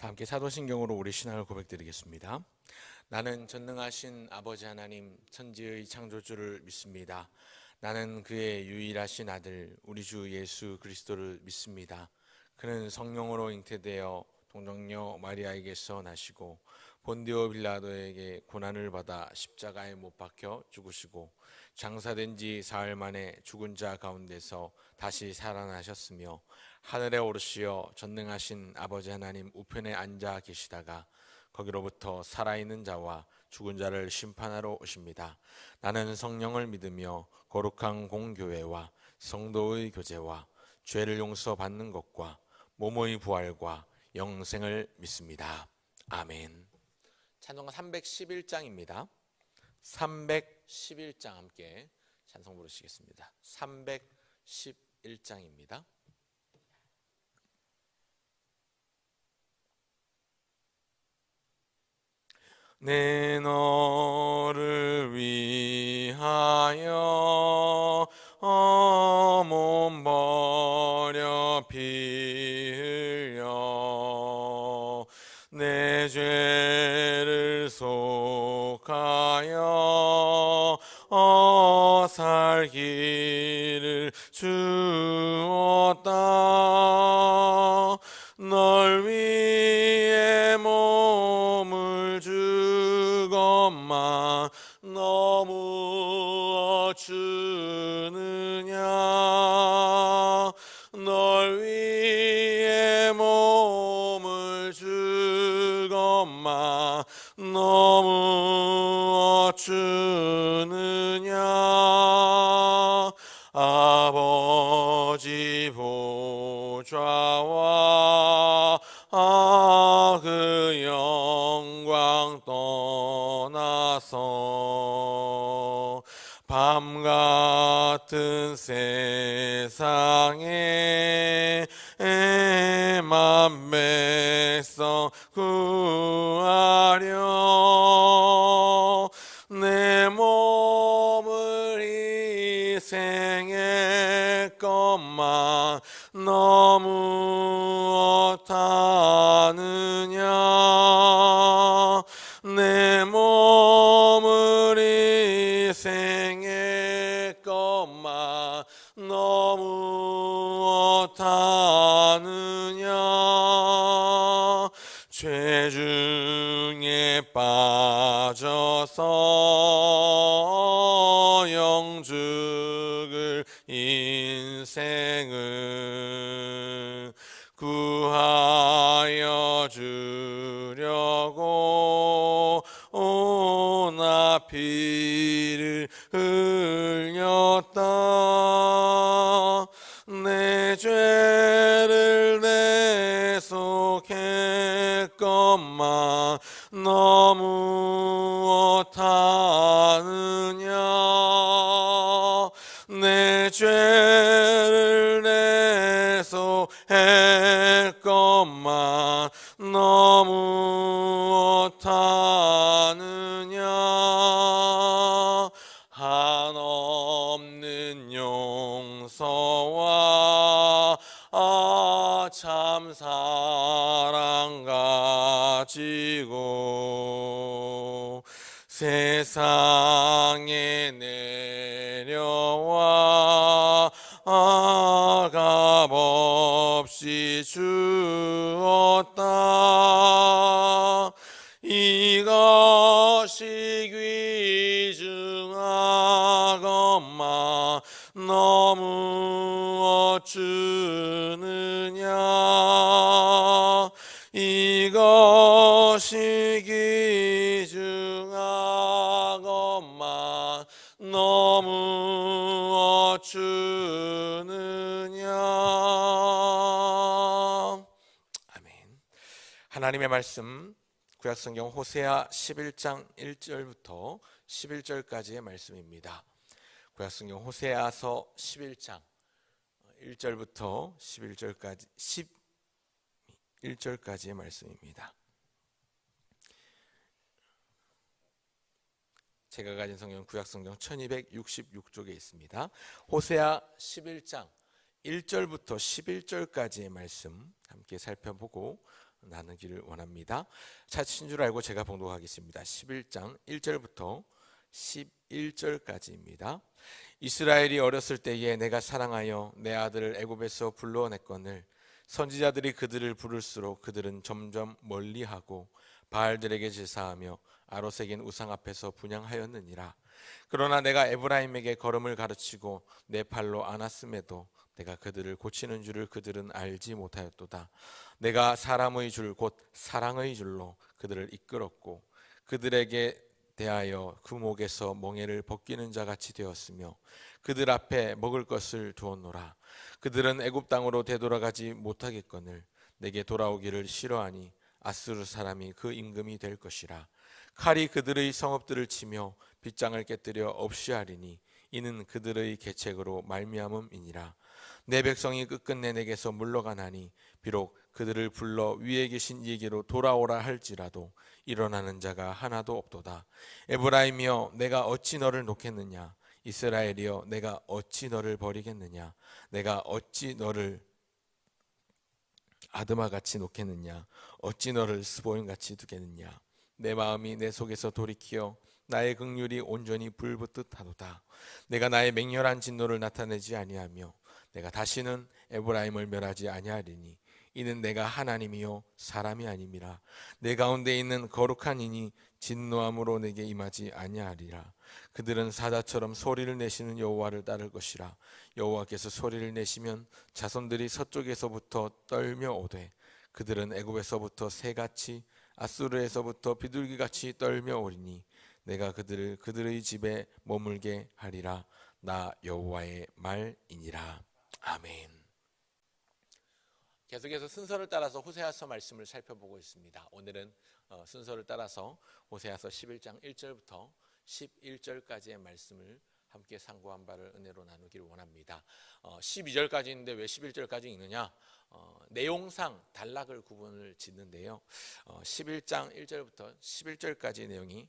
함께 사도신경으로 우리 신앙을 고백드리겠습니다. 나는 전능하신 아버지 하나님 천지의 창조주를 믿습니다. 나는 그의 유일하신 아들 우리 주 예수 그리스도를 믿습니다. 그는 성령으로 잉태되어 동정녀 마리아에게서 나시고 본디오 빌라도에게 고난을 받아 십자가에 못 박혀 죽으시고 장사된 지 사흘 만에 죽은 자 가운데서 다시 살아나셨으며 하늘에 오르시어 전능하신 아버지 하나님 우편에 앉아 계시다가 거기로부터 살아있는 자와 죽은 자를 심판하러 오십니다. 나는 성령을 믿으며 거룩한 공교회와 성도의 교제와 죄를 용서받는 것과 몸의 부활과 영생을 믿습니다. 아멘. 찬송가 311장입니다. 311장 함께 찬송 부르시겠습니다. 311장입니다. 내 너를 위하여 몸 버려 피 흘려 내 죄를 속하여 살기를 주었다. 널 위해 몸을 주건만 너무 주느냐. 널 위해 몸을 주건만 너무 주느냐. 아버지 보좌와 그 영광 떠나서 밤 같은 세상에 만 백성 구하려 내 몸을 희생했건만 너무 어떠느냐. 내 몸을 희생했건만 너무 어떠느냐. 죄 중에 빠져서 영죽을 인생을 구하여 주려고 나 피를 흘렸다. 내 죄를 내속했건만 너무 어떠느냐. 내 죄를 내속했건만 너무 어떠느냐. 한없는 용서와 참 사랑 가지고 세상에 내려와 값없이 주었다. 이것이 귀중하건만 너무 주느냐. 이것이 귀중하건만 너무 주느냐. 아멘. 하나님의 말씀 구약성경 호세아 11장 1절부터 11절까지의 말씀입니다. 구약성경 호세아서 11장 1절부터 11절까지의 말씀입니다. 제가 가진 성경 구약성경 1266쪽에 있습니다. 호세아 11장 1절부터 11절까지의 말씀 함께 살펴보고 나누기를 원합니다. 찾으신 줄 알고 제가 봉독하겠습니다. 11장 1절부터 11절까지입니다. 이스라엘이 어렸을 때에 내가 사랑하여 내 아들을 애굽에서 불러냈거늘 선지자들이 그들을 부를수록 그들은 점점 멀리하고 바알들에게 제사하며 아로새긴 우상 앞에서 분향하였느니라. 그러나 내가 에브라임에게 걸음을 가르치고 내 팔로 안았음에도 내가 그들을 고치는 줄을 그들은 알지 못하였도다. 내가 사람의 줄 곧 사랑의 줄로 그들을 이끌었고 그들에게 대하여 그 목에서 멍에를 벗기는 자 같이 되었으며 그들 앞에 먹을 것을 두었노라. 그들은 애굽 땅으로 되돌아가지 못하겠거늘 내게 돌아오기를 싫어하니 아수르 사람이 그 임금이 될 것이라. 칼이 그들의 성읍들을 치며 빗장을 깨뜨려 없이 하리니 이는 그들의 계책으로 말미암음이니라. 내 백성이 끝끝내 내게서 물러가나니 비록 그들을 불러 위에 계신 이에게로 돌아오라 할지라도 일어나는 자가 하나도 없도다. 에브라임이여 내가 어찌 너를 놓겠느냐. 이스라엘이여 내가 어찌 너를 버리겠느냐. 내가 어찌 너를 아드마같이 놓겠느냐. 어찌 너를 스보임같이 두겠느냐. 내 마음이 내 속에서 돌이키어 나의 긍휼이 온전히 불붙듯 하도다. 내가 나의 맹렬한 진노를 나타내지 아니하며 내가 다시는 에브라임을 멸하지 아니하리니 이는 내가 하나님이요 사람이 아님이라. 내 가운데 있는 거룩한 이니 진노함으로 내게 임하지 아니하리라. 그들은 사자처럼 소리를 내시는 여호와를 따를 것이라. 여호와께서 소리를 내시면 자손들이 서쪽에서부터 떨며 오되 그들은 애굽에서부터 새같이 아수르에서부터 비둘기같이 떨며 오리니 내가 그들을 그들의 집에 머물게 하리라. 나 여호와의 말이니라. 아멘. 계속해서 순서를 따라서 호세아서 말씀을 살펴보고 있습니다. 오늘은 순서를 따라서 호세아서 11장 1절부터 11절까지의 말씀을 함께 상고한 바를 은혜로 나누기를 원합니다. 12절까지 있는데 왜 11절까지 읽느냐? 내용상 단락을 구분을 짓는데요. 11장 1절부터 11절까지 내용이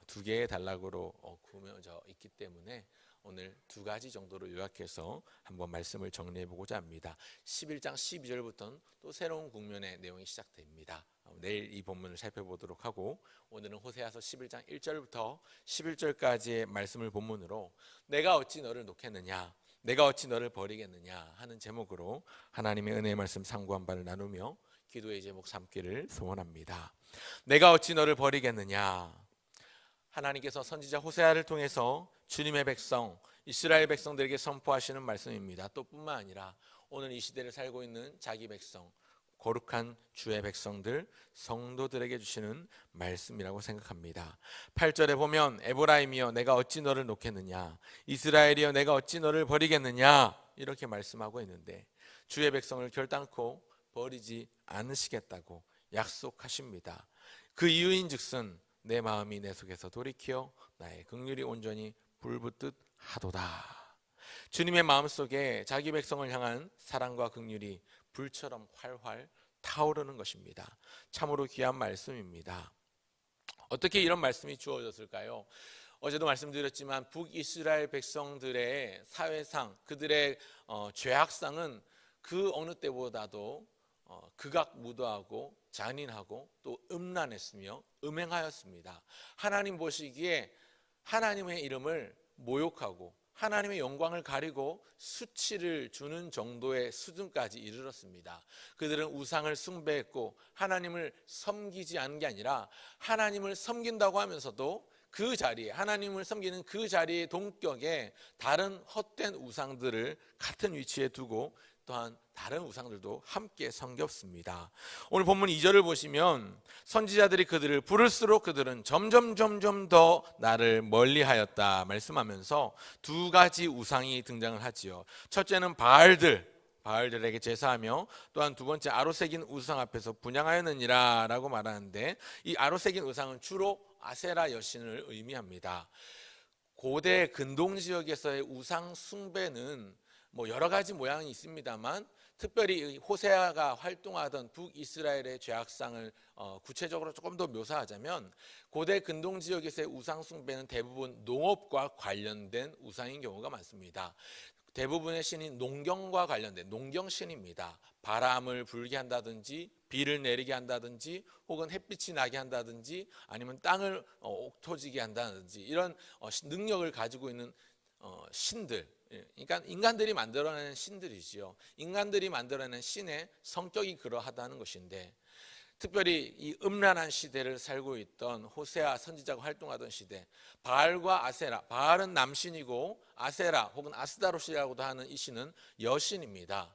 두 개의 단락으로 구분되어 있기 때문에 오늘 두 가지 정도로 요약해서 한번 말씀을 정리해 보고자 합니다. 11장 12절부터는 또 새로운 국면의 내용이 시작됩니다. 내일 이 본문을 살펴보도록 하고 오늘은 호세아서 11장 1절부터 11절까지의 말씀을 본문으로 내가 어찌 너를 놓겠느냐, 내가 어찌 너를 버리겠느냐 하는 제목으로 하나님의 은혜의 말씀 상고한 바를 나누며 기도의 제목 삼기를 소원합니다. 내가 어찌 너를 버리겠느냐. 하나님께서 선지자 호세아를 통해서 주님의 백성 이스라엘 백성들에게 선포하시는 말씀입니다. 또 뿐만 아니라 오늘 이 시대를 살고 있는 자기 백성 거룩한 주의 백성들 성도들에게 주시는 말씀이라고 생각합니다. 8절에 보면 에브라임이여 내가 어찌 너를 놓겠느냐, 이스라엘이여 내가 어찌 너를 버리겠느냐 이렇게 말씀하고 있는데 주의 백성을 결단코 버리지 않으시겠다고 약속하십니다. 그 이유인즉슨 내 마음이 내 속에서 돌이키어 나의 긍휼이 온전히 불붙듯 하도다. 주님의 마음속에 자기 백성을 향한 사랑과 긍휼이 불처럼 활활 타오르는 것입니다. 참으로 귀한 말씀입니다. 어떻게 이런 말씀이 주어졌을까요? 어제도 말씀드렸지만 북이스라엘 백성들의 사회상 그들의 죄악상은 그 어느 때보다도 극악무도하고 잔인하고 또 음란했으며 음행하였습니다. 하나님 보시기에 하나님의 이름을 모욕하고 하나님의 영광을 가리고 수치를 주는 정도의 수준까지 이르렀습니다. 그들은 우상을 숭배했고 하나님을 섬기지 않은 게 아니라 하나님을 섬긴다고 하면서도 그 자리에 하나님을 섬기는 그 자리의 동격에 다른 헛된 우상들을 같은 위치에 두고 또한 다른 우상들도 함께 섬겼습니다. 오늘 본문 2절을 보시면 선지자들이 그들을 부를수록 그들은 점점 더 나를 멀리하였다 말씀하면서 두 가지 우상이 등장을 하지요. 첫째는 바알들에게 제사하며 또한 두 번째 아로새긴 우상 앞에서 분향하였느니라 라고 말하는데 이 아로새긴 우상은 주로 아세라 여신을 의미합니다. 고대 근동 지역에서의 우상 숭배는 여러 가지 모양이 있습니다만 특별히 호세아가 활동하던 북이스라엘의 죄악상을 구체적으로 조금 더 묘사하자면 고대 근동 지역에서의 우상 숭배는 대부분 농업과 관련된 우상인 경우가 많습니다. 대부분의 신이 농경과 관련된 농경신입니다. 바람을 불게 한다든지 비를 내리게 한다든지 혹은 햇빛이 나게 한다든지 아니면 땅을 옥토지게 한다든지 이런 능력을 가지고 있는 신들, 그러니까 인간들이 만들어내는 신들이지요. 인간들이 만들어내는 신의 성격이 그러하다는 것인데, 특별히 이 음란한 시대를 살고 있던 호세아 선지자가 활동하던 시대, 바알과 아세라, 바알은 남신이고 아세라 혹은 아스다롯이라고도 하는 이 신은 여신입니다.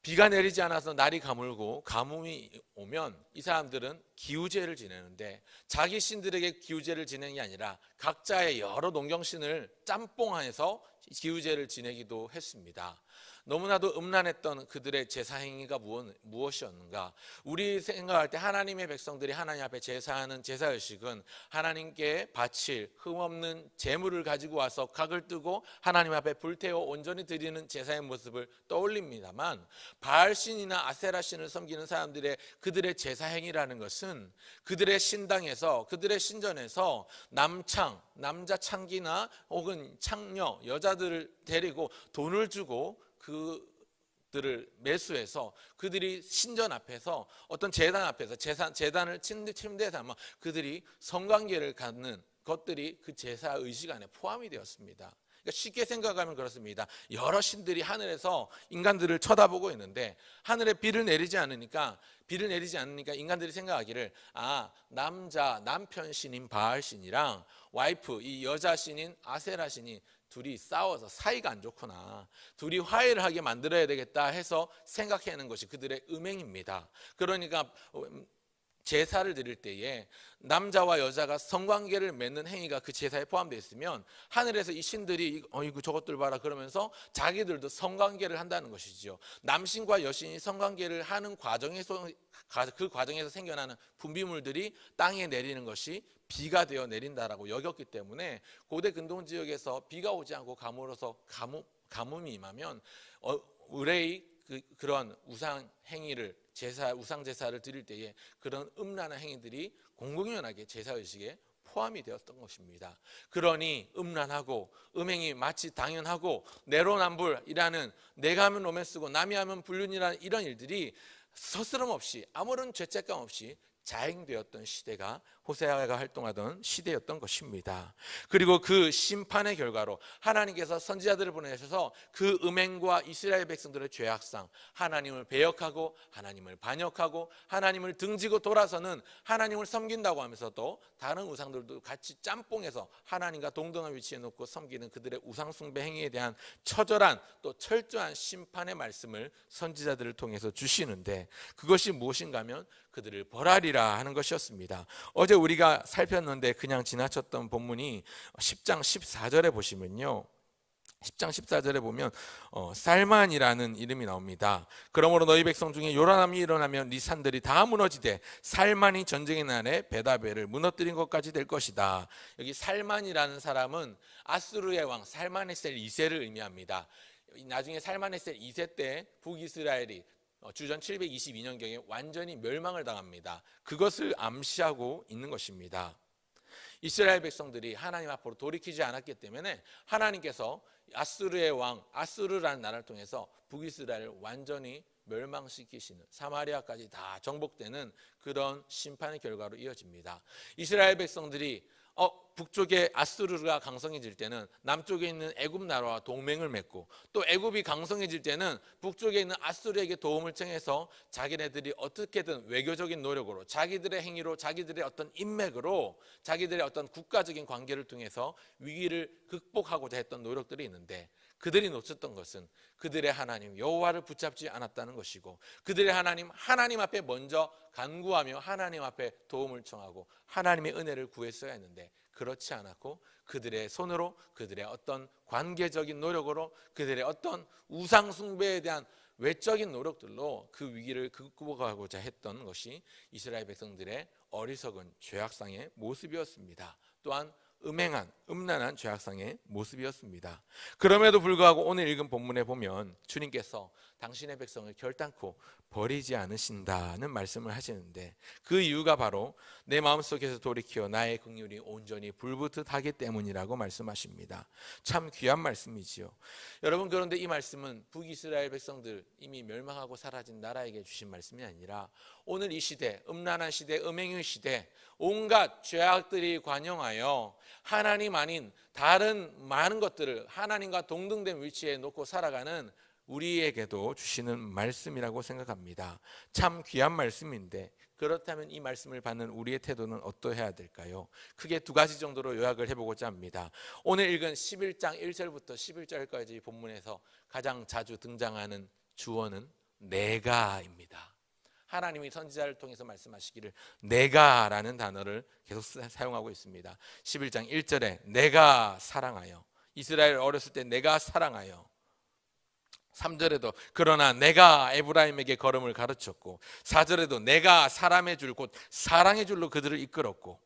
비가 내리지 않아서 날이 가물고 가뭄이 오면 이 사람들은 기우제를 지내는데, 자기 신들에게 기우제를 지내는 게 아니라 각자의 여러 농경신을 짬뽕해서 기우제를 지내기도 했습니다. 너무나도 음란했던 그들의 제사 행위가 무엇이었는가? 우리 생각할 때 하나님의 백성들이 하나님 앞에 제사하는 제사의식은 하나님께 바칠 흠없는 제물을 가지고 와서 각을 뜨고 하나님 앞에 불태워 온전히 드리는 제사의 모습을 떠올립니다만, 바알신이나 아세라신을 섬기는 사람들의 그들의 제사 행위라는 것은 그들의 신당에서, 그들의 신전에서 남자 창기나 혹은 창녀, 여자들을 데리고 돈을 주고 그들을 매수해서 그들이 신전 앞에서 어떤 제단 앞에서 제단을 침대에 삼아 그들이 성관계를 갖는 것들이 그 제사 의식 안에 포함이 되었습니다. 그러니까 쉽게 생각하면 그렇습니다. 여러 신들이 하늘에서 인간들을 쳐다보고 있는데 하늘에 비를 내리지 않으니까 인간들이 생각하기를, 남편 신인 바알 신이랑 와이프, 이 여자 신인 아세라 신이 둘이 싸워서 사이가 안 좋구나, 둘이 화해를 하게 만들어야 되겠다 해서 생각하는 것이 그들의 음행입니다. 그러니까 제사를 드릴 때에 남자와 여자가 성관계를 맺는 행위가 그 제사에 포함되어 있으면 하늘에서 이 신들이 이거 저것들 봐라 그러면서 자기들도 성관계를 한다는 것이죠. 남신과 여신이 성관계를 하는 과정에서, 그 과정에서 생겨나는 분비물들이 땅에 내리는 것이 비가 되어 내린다라고 여겼기 때문에 고대 근동 지역에서 비가 오지 않고 가물어서 가뭄이 임하면 의뢰의 그런 우상 행위를, 우상 제사를 드릴 때에 그런 음란한 행위들이 공공연하게 제사 의식에 포함이 되었던 것입니다. 그러니 음란하고 음행이 마치 당연하고 내로남불이라는, 내가 하면 로맨스고 남이 하면 불륜이라는 이런 일들이 서스럼 없이 아무런 죄책감 없이 자행되었던 시대가 호세아가 활동하던 시대였던 것입니다. 그리고 그 심판의 결과로 하나님께서 선지자들을 보내셔서 그 음행과 이스라엘 백성들의 죄악상, 하나님을 배역하고 하나님을 반역하고 하나님을 등지고 돌아서는 하나님을 섬긴다고 하면서도 다른 우상들도 같이 짬뽕해서 하나님과 동등한 위치에 놓고 섬기는 그들의 우상 숭배 행위에 대한 처절한 또 철저한 심판의 말씀을 선지자들을 통해서 주시는데, 그것이 무엇인가 하면 그들을 벌하리라 하는 것이었습니다. 어제 우리가 살폈는데 그냥 지나쳤던 본문이 10장 14절에 보시면요, 10장 14절에 보면 살만이라는 이름이 나옵니다. 그러므로 너희 백성 중에 요란함이 일어나면 네 산들이 다 무너지되 살만이 전쟁의 날에 베다벨을 무너뜨린 것까지 될 것이다. 여기 살만이라는 사람은 아수르의 왕 살마네셀 2세를 의미합니다. 나중에 살마네셀 2세 때 북이스라엘이 주전 722년경에 완전히 멸망을 당합니다. 그것을 암시하고 있는 것입니다. 이스라엘 백성들이 하나님 앞으로 돌이키지 않았기 때문에 하나님께서 아수르의 왕, 아수르라는 나라를 통해서 북이스라엘을 완전히 멸망시키시는, 사마리아까지 다 정복되는 그런 심판의 결과로 이어집니다. 이스라엘 백성들이 북쪽에 아수르가 강성해질 때는 남쪽에 있는 애굽 나라와 동맹을 맺고, 또 애굽이 강성해질 때는 북쪽에 있는 아수르에게 도움을 청해서 자기네들이 어떻게든 외교적인 노력으로, 자기들의 행위로, 자기들의 어떤 인맥으로, 자기들의 어떤 국가적인 관계를 통해서 위기를 극복하고자 했던 노력들이 있는데, 그들이 놓쳤던 것은 그들의 하나님 여호와를 붙잡지 않았다는 것이고, 그들의 하나님 앞에 먼저 간구하며 하나님 앞에 도움을 청하고 하나님의 은혜를 구했어야 했는데 그렇지 않았고, 그들의 손으로, 그들의 어떤 관계적인 노력으로, 그들의 어떤 우상 숭배에 대한 외적인 노력들로 그 위기를 극복하고자 했던 것이 이스라엘 백성들의 어리석은 죄악상의 모습이었습니다. 또한 음란한 죄악상의 모습이었습니다. 그럼에도 불구하고 오늘 읽은 본문에 보면 주님께서 당신의 백성을 결단코 버리지 않으신다는 말씀을 하시는데, 그 이유가 바로 내 마음속에서 돌이켜 나의 긍휼이 온전히 불붙듯 하기 때문이라고 말씀하십니다. 참 귀한 말씀이지요. 여러분, 그런데 이 말씀은 북이스라엘 백성들, 이미 멸망하고 사라진 나라에게 주신 말씀이 아니라 오늘 이 시대, 음란한 시대, 음행의 시대, 온갖 죄악들이 관영하여 하나님 아닌 다른 많은 것들을 하나님과 동등된 위치에 놓고 살아가는 우리에게도 주시는 말씀이라고 생각합니다. 참 귀한 말씀인데, 그렇다면 이 말씀을 받는 우리의 태도는 어떠해야 될까요? 크게 두 가지 정도로 요약을 해보고자 합니다. 오늘 읽은 11장 1절부터 11절까지 본문에서 가장 자주 등장하는 주어는 내가입니다. 하나님이 선지자를 통해서 말씀하시기를 내가라는 단어를 계속 사용하고 있습니다. 11장 1절에 내가 사랑하여, 이스라엘 어렸을 때 내가 사랑하여, 3절에도 그러나 내가 에브라임에게 걸음을 가르쳤고, 4절에도 내가 사람의 줄 곧 사랑의 줄로 그들을 이끌었고,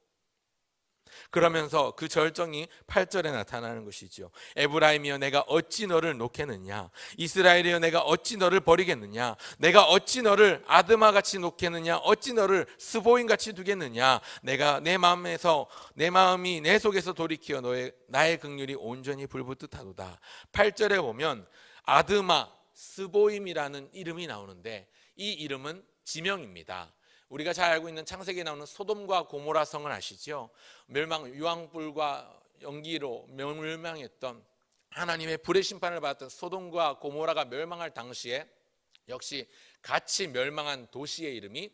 그러면서 그 절정이 8절에 나타나는 것이죠. 에브라임이여 내가 어찌 너를 놓겠느냐, 이스라엘이여 내가 어찌 너를 버리겠느냐, 내가 어찌 너를 아드마같이 놓겠느냐, 어찌 너를 스보임같이 두겠느냐, 내가 내 마음이 내 속에서 돌이키어 나의 긍휼이 온전히 불붙듯 하도다. 8절에 보면 아드마, 스보임이라는 이름이 나오는데, 이 이름은 지명입니다. 우리가 잘 알고 있는 창세기에 나오는 소돔과 고모라 성을 아시죠? 유황불과 연기로 멸망했던, 하나님의 불의 심판을 받았던 소돔과 고모라가 멸망할 당시에 역시 같이 멸망한 도시의 이름이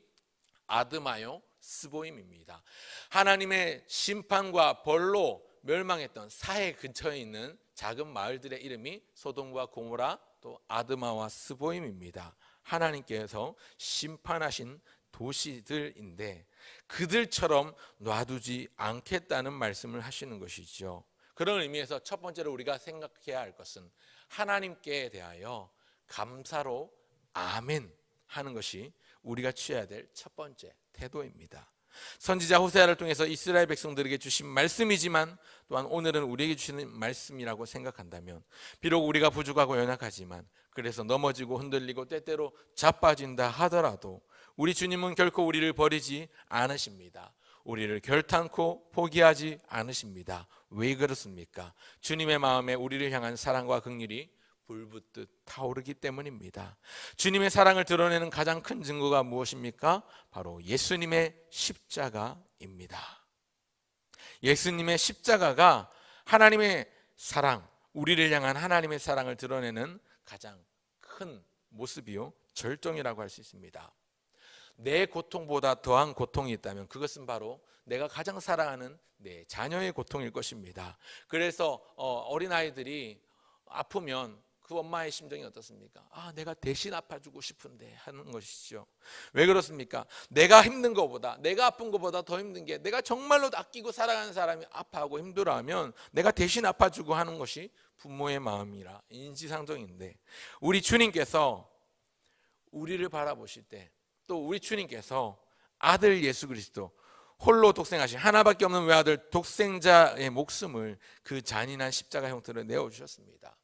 아드마요 스보임입니다. 하나님의 심판과 벌로 멸망했던 사해 근처에 있는 작은 마을들의 이름이 소돔과 고모라, 또 아드마와 스보임입니다. 하나님께서 심판하신 도시들인데 그들처럼 놔두지 않겠다는 말씀을 하시는 것이죠. 그런 의미에서 첫 번째로 우리가 생각해야 할 것은 하나님께 대하여 감사로 아멘 하는 것이 우리가 취해야 될 첫 번째 태도입니다. 선지자 호세아를 통해서 이스라엘 백성들에게 주신 말씀이지만 또한 오늘은 우리에게 주시는 말씀이라고 생각한다면, 비록 우리가 부족하고 연약하지만, 그래서 넘어지고 흔들리고 때때로 자빠진다 하더라도 우리 주님은 결코 우리를 버리지 않으십니다. 우리를 결탄코 포기하지 않으십니다. 왜 그렇습니까? 주님의 마음에 우리를 향한 사랑과 긍휼이 불붙듯 타오르기 때문입니다. 주님의 사랑을 드러내는 가장 큰 증거가 무엇입니까? 바로 예수님의 십자가입니다. 예수님의 십자가가 하나님의 사랑, 우리를 향한 하나님의 사랑을 드러내는 가장 큰 모습이요, 절정이라고 할 수 있습니다. 내 고통보다 더한 고통이 있다면 그것은 바로 내가 가장 사랑하는 내 자녀의 고통일 것입니다. 그래서 어린아이들이 아프면 그 엄마의 심정이 어떻습니까? 내가 대신 아파주고 싶은데 하는 것이죠. 왜 그렇습니까? 내가 힘든 것보다, 내가 아픈 것보다 더 힘든 게, 내가 정말로 아끼고 사랑하는 사람이 아파하고 힘들어하면 내가 대신 아파주고 하는 것이 부모의 마음이라 인지상정인데, 우리 주님께서 우리를 바라보실 때, 또 우리 주님께서 아들 예수 그리스도, 홀로 독생하신 하나밖에 없는 외아들 독생자의 목숨을 그 잔인한 십자가 형태로 내어주셨습니다.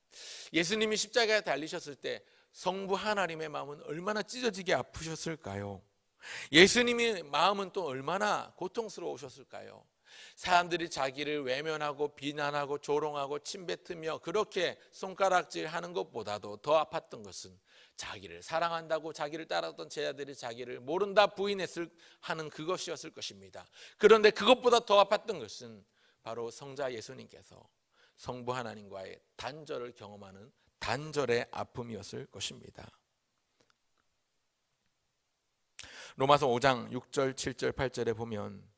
예수님이 십자가에 달리셨을 때 성부 하나님의 마음은 얼마나 찢어지게 아프셨을까요? 예수님의 마음은 또 얼마나 고통스러우셨을까요? 사람들이 자기를 외면하고 비난하고 조롱하고 침뱉으며 그렇게 손가락질하는 것보다도 더 아팠던 것은 자기를 사랑한다고 자기를 따랐던 제자들이 자기를 모른다 하는 그것이었을 것입니다. 그런데 그것보다 더 아팠던 것은 바로 성자 예수님께서 성부 하나님과의 단절을 경험하는 단절의 아픔이었을 것입니다. 로마서 5장 6절, 7절, 8절에 보면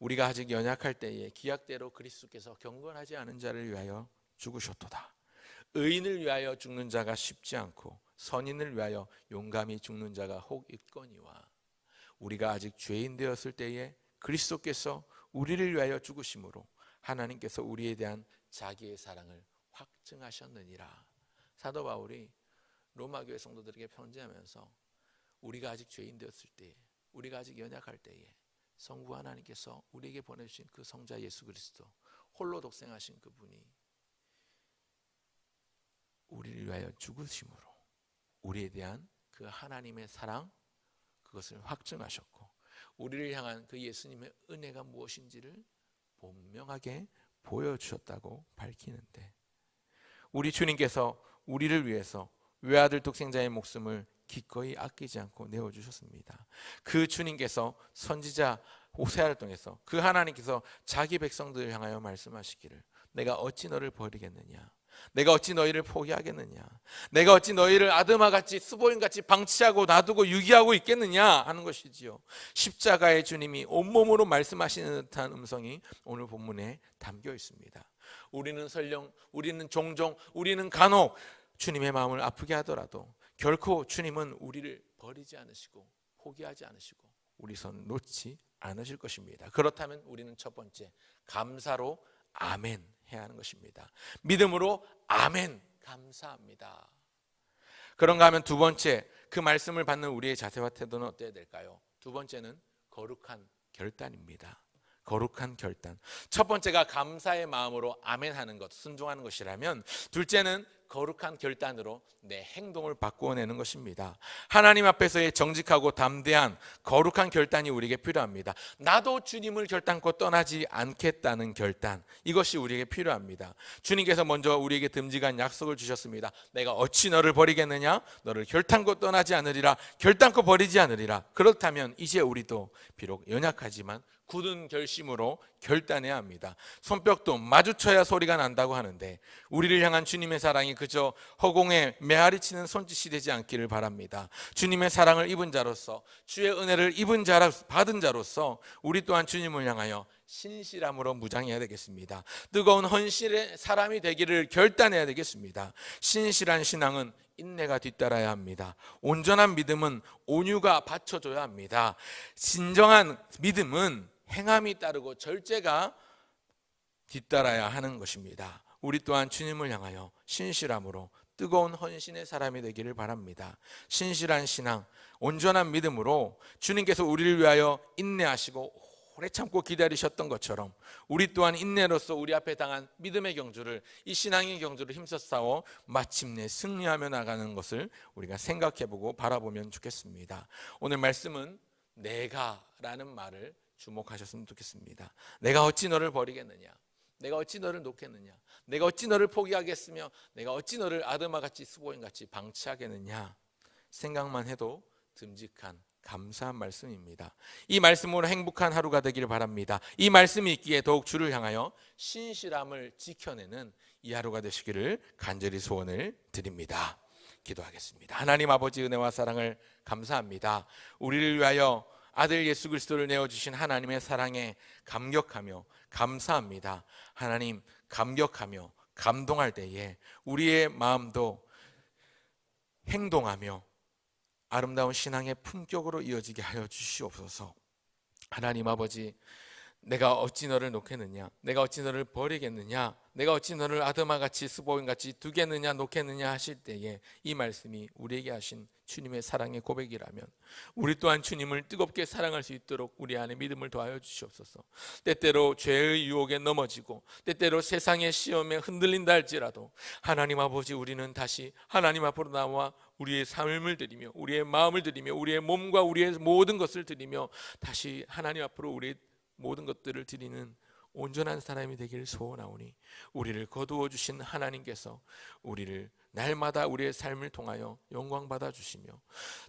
우리가 아직 연약할 때에 기약대로 그리스도께서 경건하지 않은 자를 위하여 죽으셨도다. 의인을 위하여 죽는 자가 쉽지 않고 선인을 위하여 용감히 죽는 자가 혹 있거니와. 우리가 아직 죄인 되었을 때에 그리스도께서 우리를 위하여 죽으심으로 하나님께서 우리에 대한 자기의 사랑을 확증하셨느니라. 사도 바울이 로마 교회 성도들에게 편지하면서 우리가 아직 죄인 되었을 때에, 우리가 아직 연약할 때에 성부 하나님께서 우리에게 보내주신 그 성자 예수 그리스도, 홀로 독생하신 그분이 우리를 위하여 죽으심으로 우리에 대한 그 하나님의 사랑, 그것을 확증하셨고, 우리를 향한 그 예수님의 은혜가 무엇인지를 분명하게 보여주셨다고 밝히는데, 우리 주님께서 우리를 위해서 외아들 독생자의 목숨을 기꺼이 아끼지 않고 내어주셨습니다. 그 주님께서 선지자 호세아를 통해서 그 하나님께서 자기 백성들을 향하여 말씀하시기를, 내가 어찌 너를 버리겠느냐, 내가 어찌 너희를 포기하겠느냐, 내가 어찌 너희를 아드마같이 스보임같이 방치하고 놔두고 유기하고 있겠느냐 하는 것이지요. 십자가의 주님이 온몸으로 말씀하시는 듯한 음성이 오늘 본문에 담겨 있습니다. 우리는 설령, 우리는 종종, 우리는 간혹 주님의 마음을 아프게 하더라도 결코 주님은 우리를 버리지 않으시고 포기하지 않으시고 우리 손 놓지 않으실 것입니다. 그렇다면 우리는 첫 번째, 감사로 아멘 해야 하는 것입니다. 믿음으로 아멘, 감사합니다. 그런가 하면 두 번째, 그 말씀을 받는 우리의 자세와 태도는 어때야 될까요? 두 번째는 거룩한 결단입니다. 거룩한 결단. 첫 번째가 감사의 마음으로 아멘 하는 것, 순종하는 것이라면, 둘째는 거룩한 결단으로 내 행동을 바꾸어내는 것입니다. 하나님 앞에서의 정직하고 담대한 거룩한 결단이 우리에게 필요합니다. 나도 주님을 결단코 떠나지 않겠다는 결단, 이것이 우리에게 필요합니다. 주님께서 먼저 우리에게 듬직한 약속을 주셨습니다. 내가 어찌 너를 버리겠느냐, 너를 결단코 떠나지 않으리라, 결단코 버리지 않으리라. 그렇다면 이제 우리도 비록 연약하지만 굳은 결심으로 결단해야 합니다. 손뼉도 마주쳐야 소리가 난다고 하는데, 우리를 향한 주님의 사랑이 그저 허공에 메아리치는 손짓이 되지 않기를 바랍니다. 주님의 사랑을 입은 자로서, 주의 은혜를 받은 자로서 우리 또한 주님을 향하여 신실함으로 무장해야 되겠습니다. 뜨거운 헌신의 사람이 되기를 결단해야 되겠습니다. 신실한 신앙은 인내가 뒤따라야 합니다. 온전한 믿음은 온유가 받쳐줘야 합니다. 진정한 믿음은 행함이 따르고 절제가 뒤따라야 하는 것입니다. 우리 또한 주님을 향하여 신실함으로 뜨거운 헌신의 사람이 되기를 바랍니다. 신실한 신앙, 온전한 믿음으로 주님께서 우리를 위하여 인내하시고 오래 참고 기다리셨던 것처럼 우리 또한 인내로서 우리 앞에 당한 믿음의 경주를, 이 신앙의 경주를 힘써 싸워 마침내 승리하며 나가는 것을 우리가 생각해보고 바라보면 좋겠습니다. 오늘 말씀은 내가라는 말을 주목하셨으면 좋겠습니다. 내가 어찌 너를 버리겠느냐, 내가 어찌 너를 놓겠느냐, 내가 어찌 너를 포기하겠으며 내가 어찌 너를 아드마같이 스보임같이 방치하겠느냐, 생각만 해도 듬직한 감사한 말씀입니다. 이 말씀으로 행복한 하루가 되기를 바랍니다. 이 말씀이 있기에 더욱 주를 향하여 신실함을 지켜내는 이 하루가 되시기를 간절히 소원을 드립니다. 기도하겠습니다. 하나님 아버지, 은혜와 사랑을 감사합니다. 우리를 위하여 아들 예수 그리스도를 내어주신 하나님의 사랑에 감격하며 감사합니다. 하나님, 감격하며 감동할 때에 우리의 마음도 행동하며 아름다운 신앙의 품격으로 이어지게 하여 주시옵소서. 하나님 아버지, 내가 어찌 너를 놓겠느냐, 내가 어찌 너를 버리겠느냐, 내가 어찌 너를 아드마같이 스보임같이 두겠느냐 놓겠느냐 하실 때에 이 말씀이 우리에게 하신 주님의 사랑의 고백이라면 우리 또한 주님을 뜨겁게 사랑할 수 있도록 우리 안에 믿음을 더하여 주시옵소서. 때때로 죄의 유혹에 넘어지고 때때로 세상의 시험에 흔들린다 할지라도 하나님 아버지, 우리는 다시 하나님 앞으로 나와 우리의 삶을 드리며 우리의 마음을 드리며 우리의 몸과 우리의 모든 것을 드리며 다시 하나님 앞으로 우리의 모든 것들을 드리는 온전한 사람이 되기를 소원하오니, 우리를 거두어 주신 하나님께서 우리를 날마다 우리의 삶을 통하여 영광 받아 주시며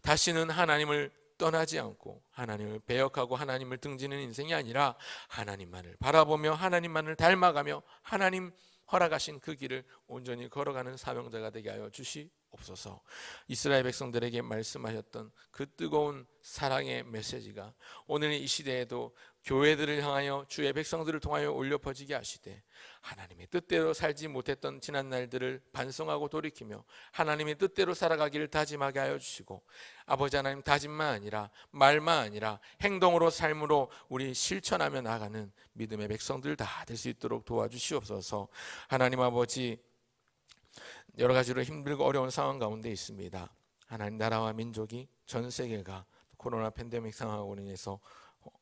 다시는 하나님을 떠나지 않고 하나님을 배역하고 하나님을 등지는 인생이 아니라 하나님만을 바라보며 하나님만을 닮아가며 하나님 허락하신 그 길을 온전히 걸어가는 사명자가 되게 하여 주시옵소서. 이스라엘 백성들에게 말씀하셨던 그 뜨거운 사랑의 메시지가 오늘 이 시대에도 교회들을 향하여 주의 백성들을 통하여 울려 퍼지게 하시되, 하나님의 뜻대로 살지 못했던 지난 날들을 반성하고 돌이키며 하나님의 뜻대로 살아가기를 다짐하게 하여 주시고, 아버지 하나님, 다짐만 아니라 말만 아니라 행동으로 삶으로 우리 실천하며 나가는 믿음의 백성들 다 될 수 있도록 도와주시옵소서. 하나님 아버지, 여러 가지로 힘들고 어려운 상황 가운데 있습니다. 하나님, 나라와 민족이, 전 세계가 코로나 팬데믹 상황으로 인해서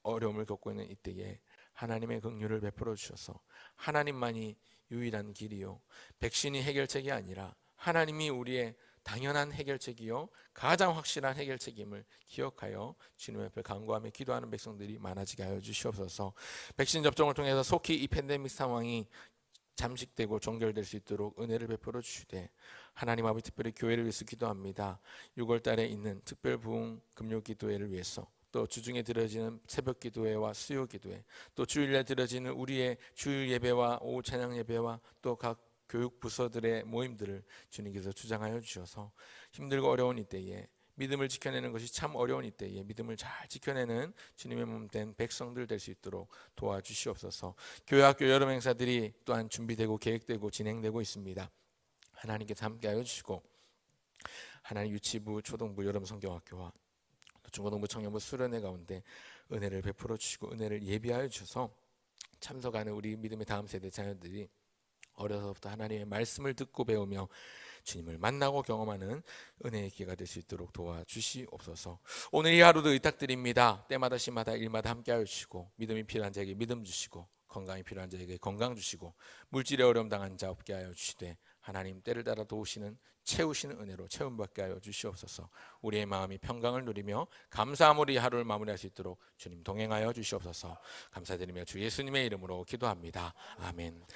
어려움을 겪고 있는 이때에 하나님의 긍휼을 베풀어 주셔서 하나님만이 유일한 길이요, 백신이 해결책이 아니라 하나님이 우리의 당연한 해결책이요 가장 확실한 해결책임을 기억하여 주님 앞에 간구하며 기도하는 백성들이 많아지게 하여 주시옵소서. 백신 접종을 통해서 속히 이 팬데믹 상황이 잠식되고 종결될 수 있도록 은혜를 베풀어 주시되, 하나님 아버지 특별히 교회를 위해서 기도합니다. 6월 달에 있는 특별 부흥 금요 기도회를 위해서, 또 주중에 드려지는 새벽 기도회와 수요 기도회, 또 주일에 드려지는 우리의 주일 예배와 오후 찬양 예배와 또 각 교육 부서들의 모임들을 주님께서 주장하여 주셔서 힘들고 어려운 이때에 믿음을 지켜내는 것이 참 어려운 이때에 믿음을 잘 지켜내는 주님의 몸 된 백성들 될 수 있도록 도와주시옵소서. 교회 학교 여름 행사들이 또한 준비되고 계획되고 진행되고 있습니다. 하나님께서 함께하여 주시고, 하나님 유치부, 초등부, 여름 성경학교와 중고등부, 청년부 수련회 가운데 은혜를 베풀어 주시고 은혜를 예비하여 주셔서 참석하는 우리 믿음의 다음 세대 자녀들이 어려서부터 하나님의 말씀을 듣고 배우며 주님을 만나고 경험하는 은혜의 기회가 될 수 있도록 도와주시옵소서. 오늘 이 하루도 의탁드립니다. 때마다 시마다 일마다 함께하여 주시고, 믿음이 필요한 자에게 믿음 주시고, 건강이 필요한 자에게 건강 주시고, 물질에 어려움 당한 자 없게 하여 주시되, 하나님 때를 따라 도우시는 채우시는 은혜로 채움받게 하여 주시옵소서. 우리의 마음이 평강을 누리며 감사함으로 이 하루를 마무리할 수 있도록 주님 동행하여 주시옵소서. 감사드리며 주 예수님의 이름으로 기도합니다. 아멘.